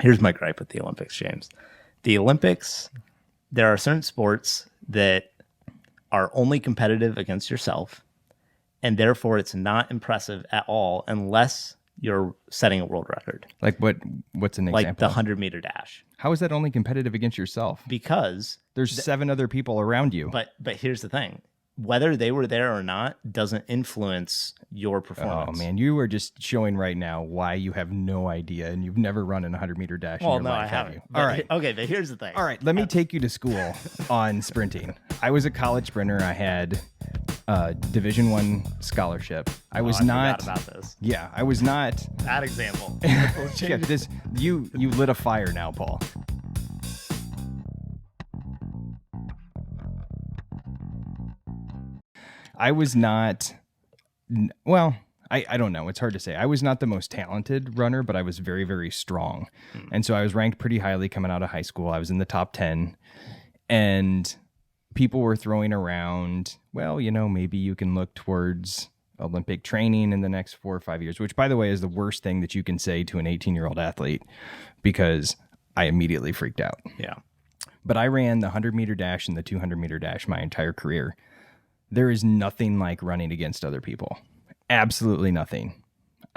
Here's my gripe with the Olympics, James. The Olympics, there are certain sports that are only competitive against yourself, and therefore it's not impressive at all unless you're setting a world record. Like what's an example? Like the 100-meter dash. How is that only competitive against yourself? Because there's 7 other people around you. But here's the thing. Whether they were there or not doesn't influence your performance. Oh, man, you are just showing right now why you have no idea and you've never run in a 100-meter dash in your life, I haven't. have you? All right. Okay, but here's the thing. All right, let me take you to school on sprinting. I was a college sprinter. I had a Division I scholarship. I forgot about this. Yeah, I was not. That example. Yeah, you lit a fire now, Paul. I was not, well, I don't know. It's hard to say. I was not the most talented runner, but I was very, very strong. And so I was ranked pretty highly coming out of high school. I was in the top 10. And people were throwing around, well, maybe you can look towards Olympic training in the next 4 or 5 years, which, by the way, is the worst thing that you can say to an 18-year-old athlete, because I immediately freaked out. Yeah. But I ran the 100-meter dash and the 200-meter dash my entire career. There is nothing like running against other people. Absolutely nothing.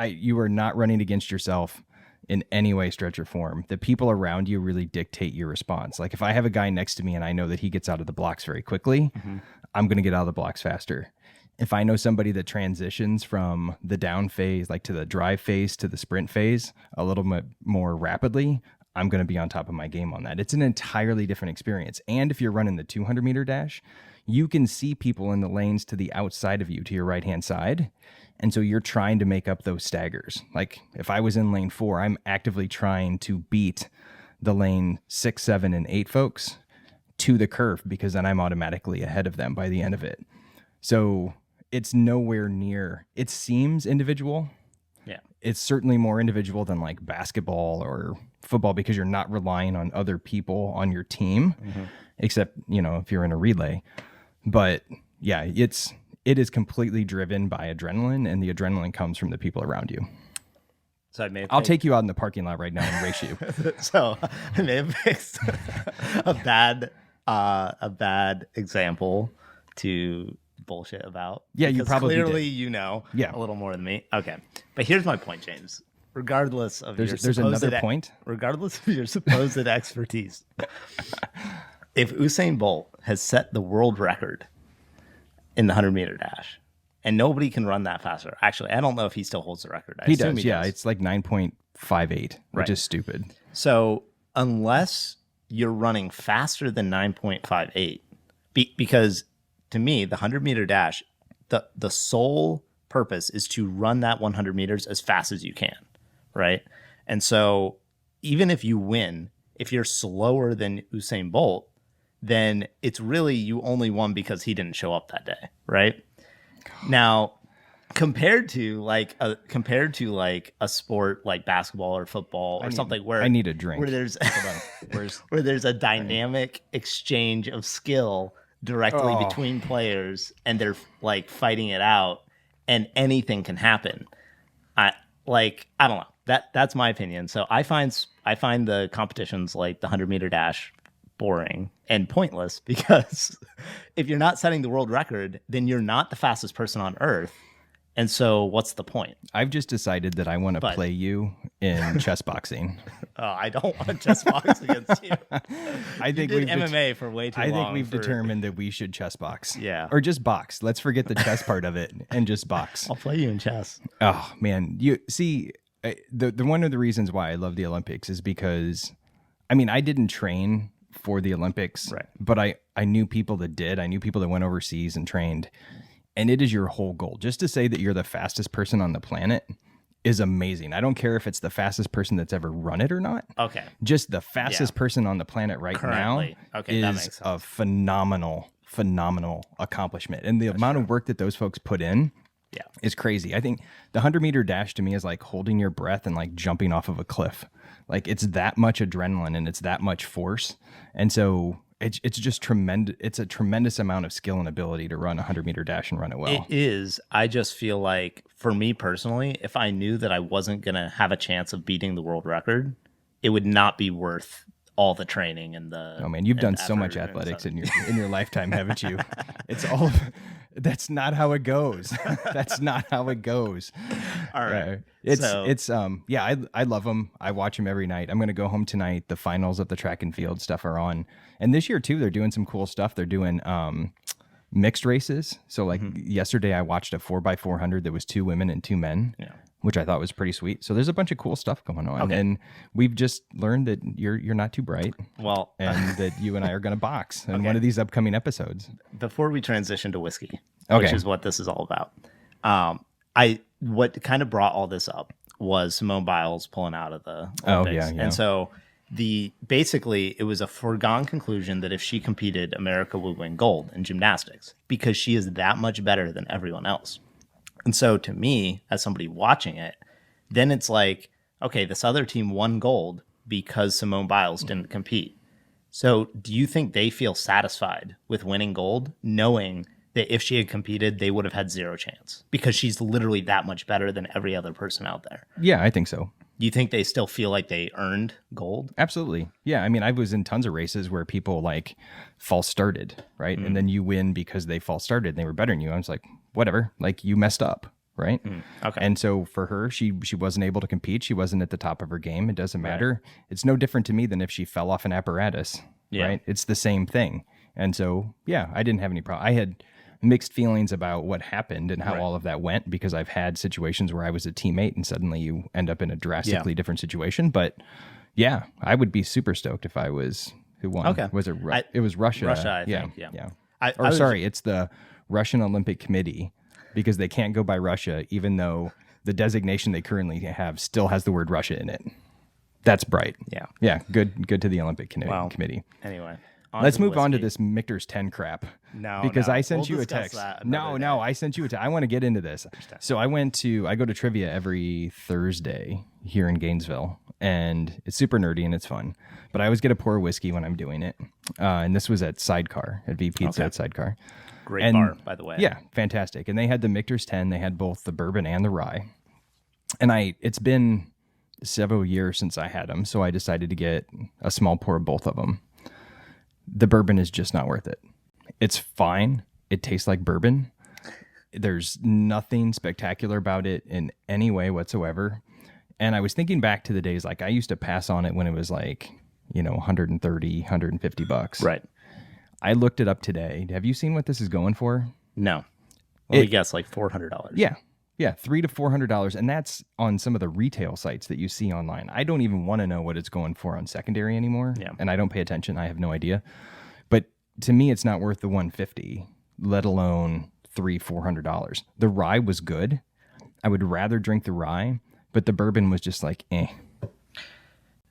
You are not running against yourself in any way, stretch, or form. The people around you really dictate your response. Like if I have a guy next to me and I know that he gets out of the blocks very quickly, I'm going to get out of the blocks faster. If I know somebody that transitions from the down phase, like to the drive phase to the sprint phase a little bit more rapidly, I'm going to be on top of my game on that. It's an entirely different experience. And if you're running the 200-meter dash, you can see people in the lanes to the outside of you, to your right-hand side. And so you're trying to make up those staggers. Like if I was in lane 4, I'm actively trying to beat the lane 6, 7, and 8 folks to the curve, because then I'm automatically ahead of them by the end of it. So it's nowhere near, it seems individual. Yeah. It's certainly more individual than like basketball or football, because you're not relying on other people on your team, except, if you're in a relay. But yeah, it is completely driven by adrenaline, and the adrenaline comes from the people around you. So I'll take you out in the parking lot right now and race you. So I may have picked a bad example to bullshit about. Yeah, you probably clearly did. A little more than me. Okay, but here's my point, James. Regardless of there's another point. Regardless of your supposed expertise, if Usain Bolt has set the world record in the 100-meter dash, and nobody can run that faster. Actually, I don't know if he still holds the record. He does. It's like 9.58, which is stupid. So unless you're running faster than 9.58, because to me, the 100-meter dash, the sole purpose is to run that 100 meters as fast as you can, right? And so even if you win, if you're slower than Usain Bolt, then it's really you only won because he didn't show up that day, right? God. Now, compared to like a sport like basketball or football or something where I need a drink, where there's where there's a dynamic exchange of skill directly between players, and they're like fighting it out, and anything can happen. I don't know. That's my opinion. So I find the competitions like the 100-meter dash boring and pointless, because if you're not setting the world record, then you're not the fastest person on earth. And so what's the point? I've just decided that I want to play you in chess boxing. I don't want chess box against you. I think we did MMA for way too long. I think we've determined that we should chess box. Yeah. Or just box. Let's forget the chess part of it and just box. I'll play you in chess. Oh, man. You see, the one of the reasons why I love the Olympics is because, I didn't train for the Olympics, right, but I knew people that did. I knew people that went overseas and trained. And it is your whole goal. Just to say that you're the fastest person on the planet is amazing. I don't care if it's the fastest person that's ever run it or not. Okay. Just the fastest person on the planet currently now is a phenomenal accomplishment. And the amount of work that those folks put in is crazy. I think the 100-meter dash to me is like holding your breath and like jumping off of a cliff. Like it's that much adrenaline and it's that much force. And so it's just tremendous. It's a tremendous amount of skill and ability to run a 100-meter dash and run it well. It is. I just feel like, for me personally, if I knew that I wasn't going to have a chance of beating the world record, it would not be worth all the training and the. Oh man, you've done and so much effort and athletics stuff. in your lifetime, haven't you? It's all. That's not how it goes. That's not how it goes. All right. I love them. I watch them every night. I'm going to go home tonight. The finals of the track and field stuff are on. And this year too, they're doing some cool stuff. They're doing mixed races. So like yesterday I watched a 4x400 that was 2 women and 2 men. Yeah. Which I thought was pretty sweet. So there's a bunch of cool stuff going on. Okay. And we've just learned that you're not too bright. Well, and that you and I are going to box in Okay. one of these upcoming episodes. before we transition to whiskey, Okay. which is what this is all about, what kind of brought all this up was Simone Biles pulling out of the Olympics. yeah. And so basically it was a foregone conclusion that if she competed, America would win gold in gymnastics because she is that much better than everyone else. And so to me, as somebody watching it, then it's like, okay, this other team won gold because Simone Biles didn't compete. So do you think they feel satisfied with winning gold, knowing that if she had competed, they would have had zero chance because she's literally that much better than every other person out there? Yeah, I think so. Do you think they still feel like they earned gold? Absolutely. Yeah. I mean, I was in tons of races where people like false started, right? And then you win because they false started and they were better than you. I was like, whatever, like you messed up, right? Okay. And so for her, she wasn't able to compete. She wasn't at the top of her game. It doesn't matter. It's no different to me than if she fell off an apparatus, right? It's the same thing. And so, yeah, I didn't have any problem. I had mixed feelings about what happened and how all of that went because I've had situations where I was a teammate and suddenly you end up in a drastically different situation. But yeah, I would be super stoked if I was who won. Okay. Was it? It was Russia. Russia, I yeah, think, yeah. It's the Russian Olympic Committee because they can't go by Russia, even though the designation they currently have still has the word Russia in it. That's bright. Yeah. Yeah. Good to the Olympic Committee. Anyway. Let's move on to this Michter's 10 crap. No, because I We'll sent you a discuss text. that No, another day. I sent you a text. I want to get into this. So I go to trivia every Thursday here in Gainesville, and it's super nerdy and it's fun. But I always get a pour of whiskey when I'm doing it. And this was at Sidecar, at V Pizza at Sidecar. Great bar, by the way. Yeah, fantastic. And they had the Michter's 10. They had both the bourbon and the rye. And it's been several years since I had them, so I decided to get a small pour of both of them. The bourbon is just not worth it. It's fine. It tastes like bourbon. There's nothing spectacular about it in any way whatsoever. And I was thinking back to the days like I used to pass on it when it was like, $130, $150. Right. I looked it up today. Have you seen what this is going for? No. Well, we guess like $400. Yeah. Yeah, $300 to $400, and that's on some of the retail sites that you see online. I don't even want to know what it's going for on secondary anymore, and I don't pay attention. I have no idea. But to me, it's not worth the $150, let alone $300-$400. The rye was good. I would rather drink the rye, but the bourbon was just like, eh.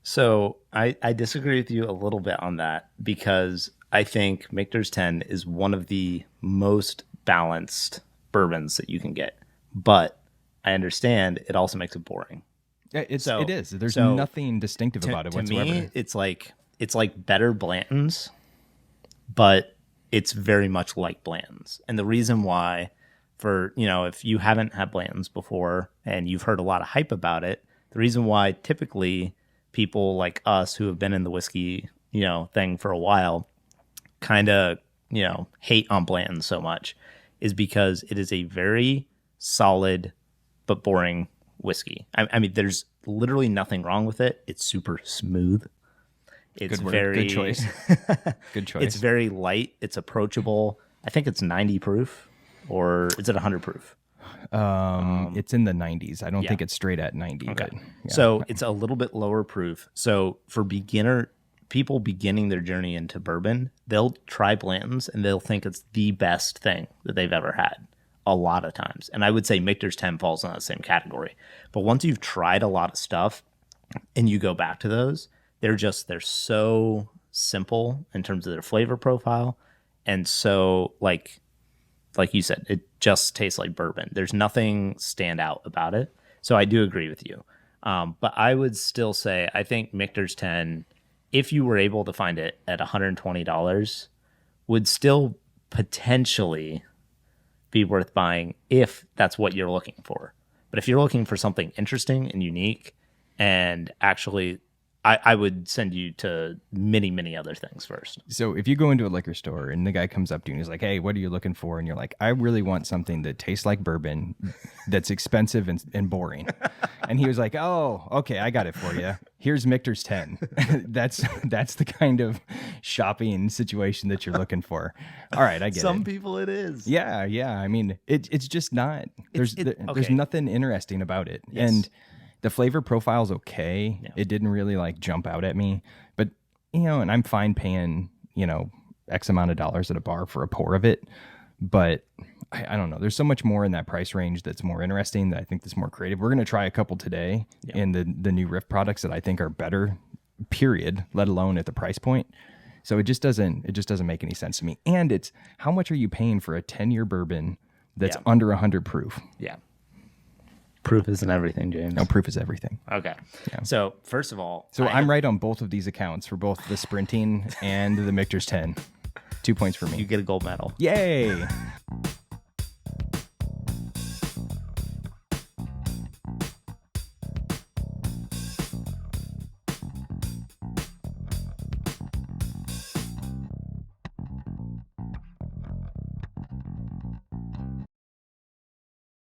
So I disagree with you a little bit on that because I think Michter's 10 is one of the most balanced bourbons that you can get. But I understand it also makes it boring. It is. There's nothing distinctive about it whatsoever. To me, it's like better Blanton's, but it's very much like Blanton's. And the reason why, if you haven't had Blanton's before and you've heard a lot of hype about it, the reason why typically people like us who have been in the whiskey, thing for a while, kind of, hate on Blanton's so much is because it is a very solid but boring whiskey. I mean, there's literally nothing wrong with it. It's super smooth. It's good choice. Good choice. It's very light. It's approachable. I think it's 90 proof, or is it 100 proof? It's in the 90s. I don't think it's straight at 90. Okay. But, yeah. So it's a little bit lower proof. So for people beginning their journey into bourbon, they'll try Blanton's and they'll think it's the best thing that they've ever had a lot of times. And I would say Michter's 10 falls in that same category. But once you've tried a lot of stuff and you go back to those, they're so simple in terms of their flavor profile. And so like you said, it just tastes like bourbon. There's nothing stand out about it. So I do agree with you. But I would still say, I think Michter's 10, if you were able to find it at $120, would still potentially be worth buying if that's what you're looking for. But if you're looking for something interesting and unique and actually I would send you to many, many other things first. So if you go into a liquor store and the guy comes up to you and he's like, hey, what are you looking for? And you're like, I really want something that tastes like bourbon, that's expensive and boring. And he was like, oh, okay, I got it for you. Here's Michter's 10. That's the kind of shopping situation that you're looking for. All right, I get it. Some people it is. Yeah. I mean, it's just not. There's okay. nothing interesting about it. Yes. And the flavor profile's okay. Yeah. It didn't really like jump out at me, but and I'm fine paying, X amount of dollars at a bar for a pour of it. But I don't know. There's so much more in that price range that's more interesting, that I think that's more creative. We're going to try a couple today in the new Riff products that I think are better, period, let alone at the price point. So it just doesn't make any sense to me. And it's, how much are you paying for a 10-year bourbon that's under 100 proof? Yeah. Proof isn't everything, James. No, proof is everything. Okay. Yeah. So first of all, I'm right on both of these accounts for both the sprinting and the Michter's 10. 2 points for me. You get a gold medal. Yay!